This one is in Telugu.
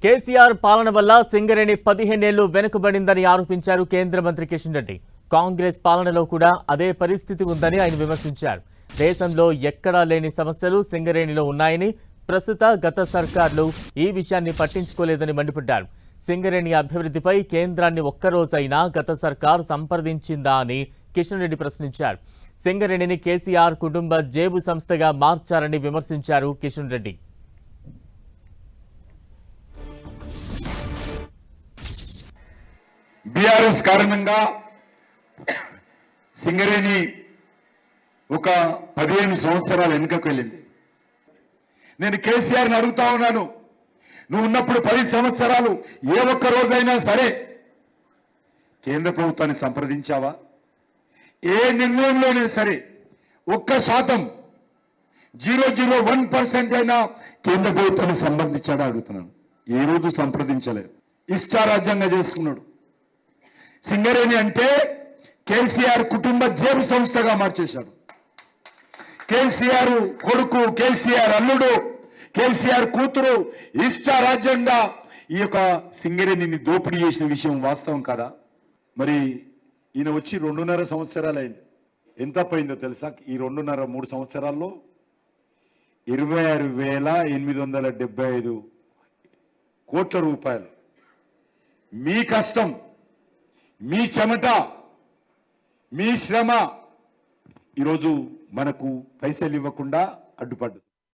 కేసీఆర్ పాలన వల్ల సింగరేణి 15 ఏళ్లు వెనుకబడిందని ఆరోపించారు కేంద్ర మంత్రి కిషన్ రెడ్డి. కాంగ్రెస్ పాలనలో కూడా అదే పరిస్థితి ఉందని ఆయన విమర్శించారు. దేశంలో ఎక్కడా లేని సమస్యలు సింగరేణిలో ఉన్నాయని, ప్రస్తుత గత సర్కార్లు ఈ విషయాన్ని పట్టించుకోలేదని మండిపడ్డారు. సింగరేణి అభివృద్ధిపై కేంద్రాన్ని ఒక్కరోజైనా గత సర్కార్ సంప్రదించిందా అని కిషన్ రెడ్డి ప్రశ్నించారు. సింగరేణిని కేసీఆర్ కుటుంబ జేబు సంస్థగా మార్చారని విమర్శించారు కిషన్ రెడ్డి. బీఆర్ఎస్ కారణంగా సింగరేణి ఒక 15 సంవత్సరాల వెనుకకు వెళ్ళింది. నేను కేసీఆర్ని అడుగుతా ఉన్నాను, నువ్వు ఉన్నప్పుడు 10 సంవత్సరాలు ఏ ఒక్క రోజైనా సరే కేంద్ర ప్రభుత్వాన్ని సంప్రదించావా? ఏ నిర్ణయంలోనే సరే 1% 0.01% అయినా కేంద్ర ప్రభుత్వాన్ని సంబంధించాడా అడుగుతున్నాను. ఏ రోజు సంప్రదించలేదు. ఇష్టారాజ్యంగా చేసుకున్నాడు. సింగరేణి అంటే కేసీఆర్ కుటుంబ జేబు సంస్థగా మార్చేశాడు. కేసీఆర్ కొడుకు, కేసీఆర్ అల్లుడు, కేసీఆర్ కూతురు ఇష్టారాజ్యంగా ఈ యొక్క సింగరేణిని దోపిడీ చేసిన విషయం వాస్తవం కాదా? మరి ఈయన వచ్చి 2.5 సంవత్సరాలు అయింది. ఎంత పోయిందో తెలుసా? ఈ 2.5-3 సంవత్సరాల్లో 26,875 కోట్ల రూపాయలు మీ కష్టం, మీ చెమట, మీ శ్రమ ఈరోజు మనకు పైసలు ఇవ్వకుండా అడ్డుపడ్డది.